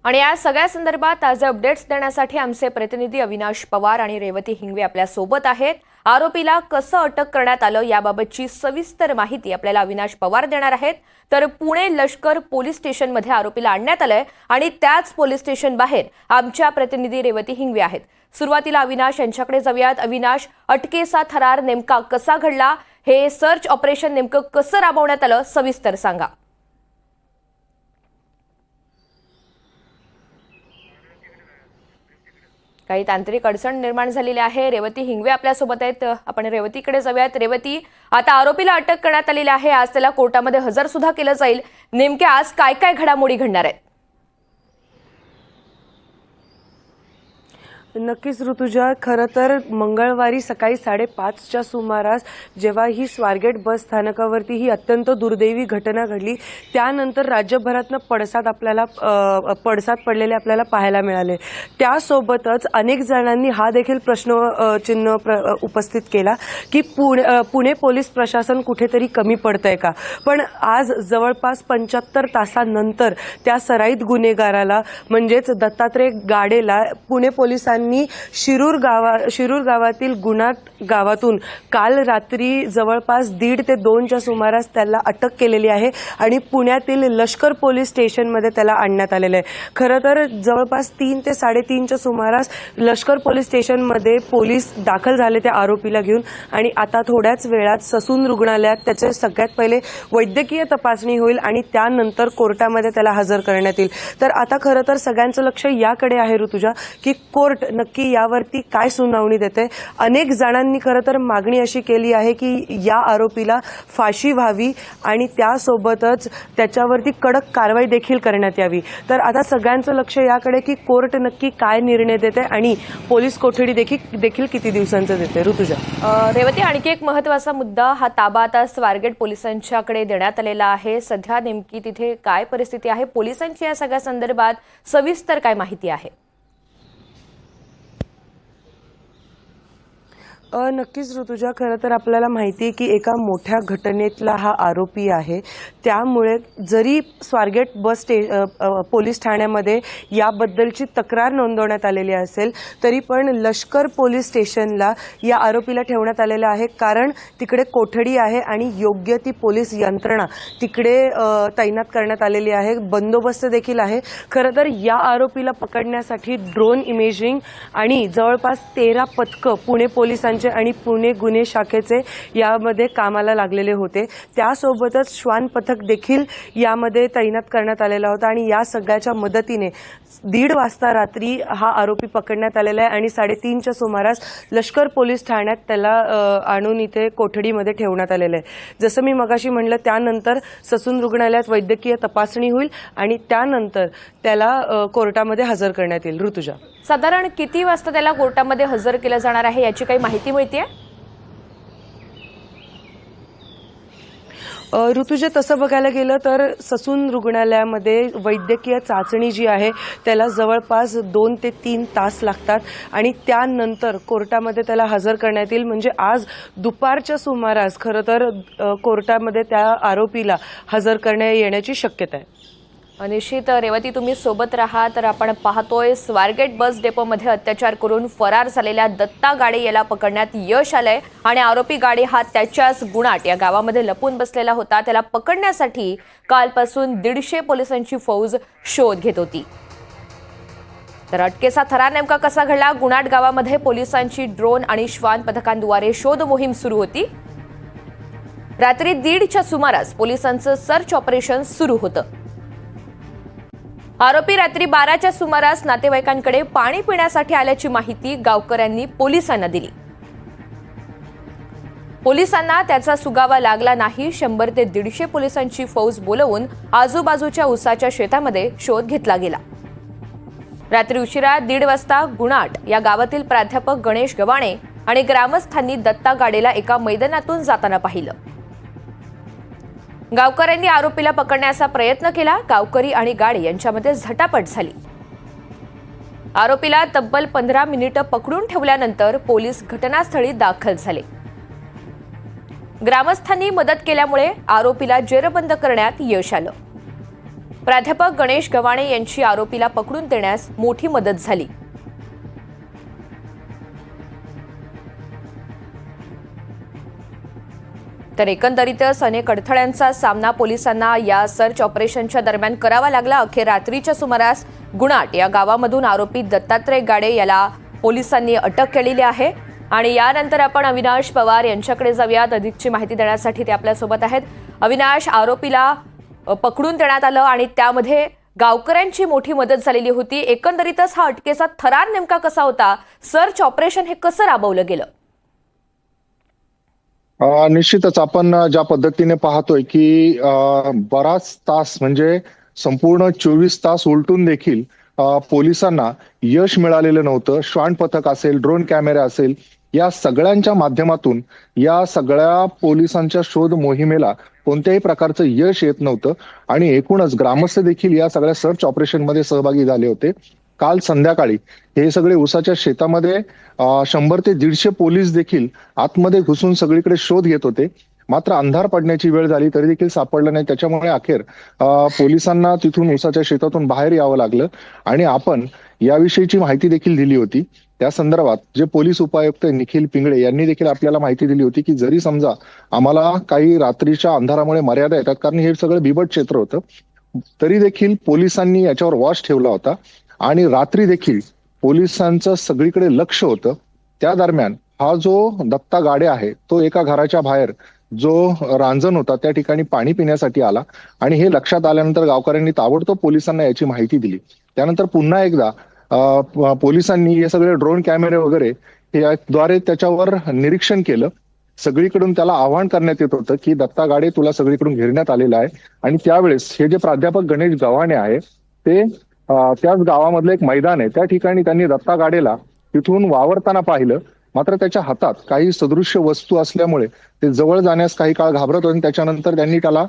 आणि या सगळ्या संदर्भात ताजे अपडेट्स देण्यासाठी आमचे प्रतिनिधी अविनाश पवार आणि रेवती हिंगवे आपल्या सोबत आहेत। आरोपीला कसं अटक करण्यात आलं याबाबतची सविस्तर माहिती आपल्याला अविनाश पवार देणार आहेत। तर पुणे लष्कर पोलीस स्टेशनमध्ये आरोपीला आणण्यात आलंय आणि त्याच पोलीस स्टेशन बाहेर आमच्या प्रतिनिधी रेवती हिंगवे आहेत। सुरुवातीला अविनाश यांच्याकडे जाऊयात। अविनाश, अटकेचा थरार नेमका कसा घडला, हे सर्च ऑपरेशन नेमकं कसं राबवण्यात आलं, सविस्तर सांगा। काही तांत्रिक अडचण निर्माण झालेली आहे। रेवती हिंगवे आपल्या सोबत आहेत, आपण रेवतीकडे जाऊयात। रेवती, आता आरोपीला अटक करण्यात आलेली आहे, आज त्याला कोर्टामध्ये हजर सुद्धा केलं जाईल। नेमके आज काय काय घडामोडी घडणार आहेत? नक्कीच ऋतुजा, खरं तर मंगळवारी सकाळी 5:30च्या सुमारास जेव्हा ही स्वारगेट बस स्थानकावरती ही अत्यंत दुर्दैवी घटना घडली, त्यानंतर राज्यभरातनं पडसाद पडलेले आपल्याला पाहायला मिळाले। त्यासोबतच अनेक जणांनी हा देखील प्रश्नचिन्ह उपस्थित केला की पुणे पोलीस प्रशासन कुठेतरी कमी पडतंय का। पण आज जवळपास 75 तासांनंतर त्या सराईत गुन्हेगाराला म्हणजेच दत्तात्रय गाडेला पुणे पोलिसांनी शिरूर गावातील गुणाट गावातून काल रात्री जवळपास 1:30 ते 2च्या सुमारास त्याला अटक केलेली आहे आणि पुण्यातील लष्कर पोलीस स्टेशनमध्ये त्याला आणण्यात आलेलं आहे। खरं तर जवळपास 3 ते 3:30च्या सुमारास लष्कर पोलीस स्टेशनमध्ये पोलीस दाखल झाले त्या आरोपीला घेऊन आणि आता थोड्याच वेळात ससून रुग्णालयात त्याचे सगळ्यात पहिले वैद्यकीय तपासणी होईल आणि त्यानंतर कोर्टामध्ये त्याला हजर करण्यात येईल। तर आता खरं तर सगळ्यांचं लक्ष याकडे आहे ऋतुजा की कोर्ट नक्की यावरती काय सुनावणी देते। अनेक जणांनी खरं तर मागणी अशी केली आहे की या आरोपीला फाशी व्हावी आणि त्यासोबतच त्याच्यावरती कडक कारवाई देखील करण्यात यावी। तर आता सगळ्यांचं लक्ष याकडे की कोर्ट नक्की काय निर्णय देते आणि पोलीस कोठडी देखील किती दिवसांचं देते। ऋतुजा, रेवती, आणखी एक महत्त्वाचा मुद्दा, हा ताबा आता स्वारगेट पोलिसांच्याकडे देण्यात आलेला आहे। सध्या नेमकी तिथे काय परिस्थिती आहे, पोलिसांची या सगळ्या संदर्भात सविस्तर काय माहिती आहे? नक्कीच ऋतुजा, खरं तर आपल्याला माहिती आहे की एका मोठ्या घटनेतला हा आरोपी आहे। त्यामुळे जरी स्वारगेट पोलीस ठाण्यामध्ये याबद्दलची तक्रार नोंदवण्यात आलेली असेल तरी पण लष्कर पोलीस स्टेशनला या आरोपीला ठेवण्यात आलेलं आहे, कारण तिकडे कोठडी आहे आणि योग्य ती पोलीस यंत्रणा तिकडे तैनात करण्यात आलेली आहे, बंदोबस्त देखील आहे। खरं तर या आरोपीला पकडण्यासाठी ड्रोन इमेजिंग आणि जवळपास 13 पथकं पुणे पोलिसांची आणि पुणे गुन्हे शाखेचे यामध्ये कामाला लागलेले होते। त्यासोबतच श्वान पथक देखील यामध्ये तैनात करण्यात आलेला होता आणि या सगळ्याच्या मदतीने 1:30 वाजता रात्री हा आरोपी पकडण्यात आलेला आहे आणि 3:30च्या सुमारास लष्कर पोलीस ठाण्यात त्याला आणून इथे कोठडीमध्ये ठेवण्यात आलेलं आहे। जसं मी मगाशी म्हणलं, त्यानंतर ससून रुग्णालयात वैद्यकीय तपासणी होईल आणि त्यानंतर त्याला कोर्टामध्ये हजर करण्यात येईल। ऋतुजा, साधारण किती वाजता त्याला कोर्टामध्ये हजर केलं जाणार आहे याची काही माहिती मिळतेय? ऋतुजा, तसं बघायला गेलं तर ससून रुग्णालयामध्ये वैद्यकीय चाचणी जी आहे त्याला जवळपास 2 ते 3 तास लागतात आणि त्यानंतर कोर्टामध्ये त्याला हजर करण्यात येईल। म्हणजे आज दुपारच्या सुमारास खरं तर कोर्टामध्ये त्या आरोपीला हजर करण्यात येण्याची शक्यता आहे। निश्चित रेवती, तुम्ही सोबत राहा। तर आपण पाहतोय स्वारगेट बस डेपोमध्ये अत्याचार करून फरार झालेल्या दत्ता गाडे याला पकडण्यात यश आलंय आणि आरोपी गाडे हा त्याच्याच गुणाट या गावामध्ये लपून बसलेला होता। त्याला पकडण्यासाठी कालपासून 150 पोलिसांची फौज शोध घेत होती। तर अटकेचा थरार नेमका कसा घडला? गुणाट गावामध्ये पोलिसांची ड्रोन आणि श्वान पथकांद्वारे शोध मोहीम सुरू होती। रात्री 1:30च्या सुमारास पोलिसांचं सर्च ऑपरेशन सुरू होतं। आरोपी रात्री 12च्या सुमारास नातेवाईकांकडे पाणी पिण्यासाठी आल्याची माहिती गावकऱ्यांनी पोलिसांना दिली। पोलिसांना त्याचा सुगावा लागला नाही। 100 ते 150 पोलिसांची फौज बोलवून आजूबाजूच्या उसाच्या शेतामध्ये शोध घेतला गेला। रात्री उशिरा 1:30 वाजता गुणाट या गावातील प्राध्यापक गणेश गवाणे आणि ग्रामस्थांनी दत्ता गाडेला एका मैदानातून जाताना पाहिलं। गावकऱ्यांनी आरोपीला पकडण्याचा प्रयत्न केला। गावकरी आणि गाडी यांच्यामध्ये झटापट झाली। आरोपीला तब्बल 15 मिनिटं पकडून ठेवल्यानंतर पोलीस घटनास्थळी दाखल झाले। ग्रामस्थांनी मदत केल्यामुळे आरोपीला जेरबंद करण्यात यश आलं। प्राध्यापक गणेश गव्हाणे यांची आरोपीला पकडून देण्यास मोठी मदत झाली. तर एकंदरीतच अनेक अडथळ्यांचा सामना पोलिसांना या सर्च ऑपरेशनच्या दरम्यान करावा लागला. अखेर रात्रीच्या सुमारास गुणाट या गावामधून आरोपी दत्तात्रय गाडे याला पोलिसांनी अटक केलेली आहे. आणि यानंतर आपण अविनाश पवार यांच्याकडे जाऊयात. अधिकची माहिती देण्यासाठी ते आपल्यासोबत आहेत. अविनाश, आरोपीला पकडून देण्यात आलं आणि त्यामध्ये गावकऱ्यांची मोठी मदत झालेली होती. एकंदरीतच हा अटकेचा थरार नेमका कसा होता? सर्च ऑपरेशन हे कसं राबवलं गेलं? निश्चितच आपण ज्या पद्धतीने पाहतोय की बराच तास म्हणजे संपूर्ण 24 तास उलटून देखील पोलिसांना यश मिळालेलं नव्हतं. श्वान पथक असेल, ड्रोन कॅमेरे असेल, या सगळ्यांच्या माध्यमातून या सगळ्या पोलिसांच्या शोध मोहिमेला कोणत्याही प्रकारचं यश येत नव्हतं आणि एकूणच ग्रामस्थ देखील या सगळ्या सर्च ऑपरेशनमध्ये सहभागी झाले होते. काल संध्याकाळी हे सगळे ऊसाच्या शेतामध्ये 100 ते 150 पोलीस देखील आतमध्ये घुसून सगळीकडे शोध घेत होते. मात्र अंधार पडण्याची वेळ झाली तरी देखील सापडलं नाही. त्याच्यामुळे अखेर पोलिसांना तिथून ऊसाच्या शेतातून बाहेर यावं लागलं आणि आपण याविषयीची माहिती देखील दिली होती. त्या संदर्भात जे पोलीस उपायुक्त निखिल पिंगळे यांनी देखील आपल्याला माहिती दिली होती की जरी समजा आम्हाला काही रात्रीच्या अंधारामुळे मर्यादा येतात, कारण हे सगळं बिबट क्षेत्र होतं, तरी देखील पोलिसांनी याच्यावर वॉच ठेवला होता आणि रात्री देखील पोलिसांचं सगळीकडे लक्ष होतं. त्या दरम्यान हा जो दत्ता गाडे आहे तो एका घराच्या बाहेर जो रांजण होता त्या ठिकाणी पाणी पिण्यासाठी आला आणि हे लक्षात आल्यानंतर गावकऱ्यांनी ताबडतोब पोलिसांना याची माहिती दिली. त्यानंतर पुन्हा एकदा पोलिसांनी हे सगळे ड्रोन कॅमेरे वगैरे याद्वारे त्याच्यावर निरीक्षण केलं. सगळीकडून त्याला आवाहन करण्यात येत होतं की दत्ता गाडे तुला सगळीकडून घेरण्यात आलेला आहे. आणि त्यावेळेस हे जे प्राध्यापक गणेश गव्हाणे आहे ते त्याच गावामधलं एक मैदान आहे, त्या ठिकाणी त्यांनी दत्ता गाडेला तिथून वावरताना पाहिलं. मात्र त्याच्या हातात काही सदृश्य वस्तू असल्यामुळे ते जवळ जाण्यास काही काळ घाबरत होते. त्याच्यानंतर त्यांनी त्याला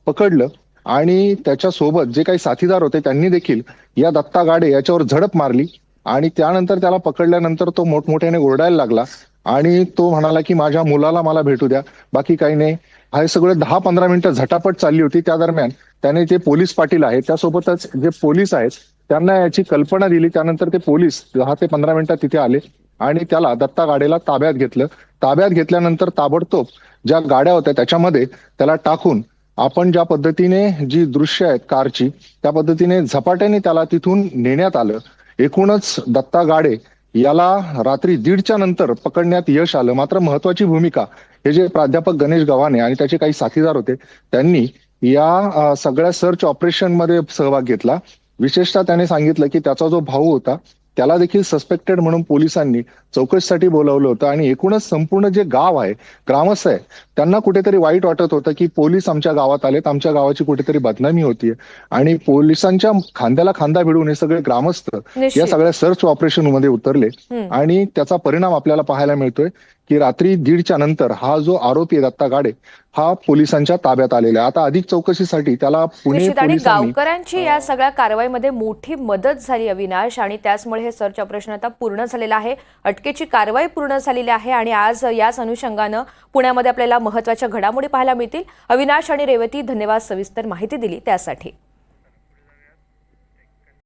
पकडलं आणि त्याच्या सोबत जे काही साथीदार होते त्यांनी देखील या दत्ता गाडे याच्यावर झडप मारली आणि त्यानंतर त्याला पकडल्यानंतर तो मोठमोठ्याने ओरडायला लागला आणि तो म्हणाला की माझ्या मुलाला मला भेटू द्या, बाकी काही नाही. हे सगळं 10-15 मिनिटं झटापट चालली होती. त्या दरम्यान त्याने जे पोलीस पाटील आहेत त्यासोबतच जे पोलीस आहेत त्यांना याची कल्पना दिली. त्यानंतर ते पोलीस 10 ते 15 मिनिटात तिथे आले आणि त्याला दत्ता गाडेला ताब्यात घेतलं. ताब्यात घेतल्यानंतर ताबडतोब ज्या गाड्या होत्या त्याच्यामध्ये त्याला टाकून आपण ज्या पद्धतीने जी दृश्य आहेत कारची त्या पद्धतीने झपाट्याने त्याला तिथून नेण्यात आलं. एकूणच दत्ता गाडे याला रात्री 1:30च्या नंतर पकडण्यात यश आलं. मात्र महत्वाची भूमिका हे जे प्राध्यापक गणेश गव्हाणे आणि त्याचे काही साथीदार होते त्यांनी या सगळ्या सर्च ऑपरेशन मध्ये सहभाग घेतला. विशेषतः त्याने सांगितलं की त्याचा जो भाऊ होता त्याला देखील सस्पेक्टेड म्हणून पोलिसांनी चौकशीसाठी बोलावलं होतं आणि एकूणच संपूर्ण जे गाव आहे, ग्रामस्थ आहे, त्यांना कुठेतरी वाईट वाटत होतं की पोलीस आमच्या गावात आलेत, आमच्या गावाची कुठेतरी बदनामी होतीये. आणि पोलिसांच्या खांद्याला खांदा भिडून हे सगळे ग्रामस्थ या सगळ्या सर्च ऑपरेशन मध्ये उतरले आणि त्याचा परिणाम आपल्याला पाहायला मिळतोय की रात्री 1:30च्या नंतर हा जो आरोपी आहे दत्ता गाडे हा पोलिसांच्या ताब्यात आलेला आहे. आता अधिक चौकशीसाठी त्याला पुणे पोलिसांनी गावकऱ्यांची या सगळ्या कारवाईमध्ये मोठी मदत झाली अविनाश, आणि त्याचमुळे हे सर्च ऑपरेशन आता पूर्ण झालेलं आहे. अटकेची कारवाई पूर्ण झालेली आहे आणि आज याच अनुषंगानं पुण्यामध्ये आपल्याला महत्त्वाच्या घडामोडी पाहायला मिळतील. अविनाश आणि रेवती, धन्यवाद सविस्तर माहिती दिली त्यासाठी.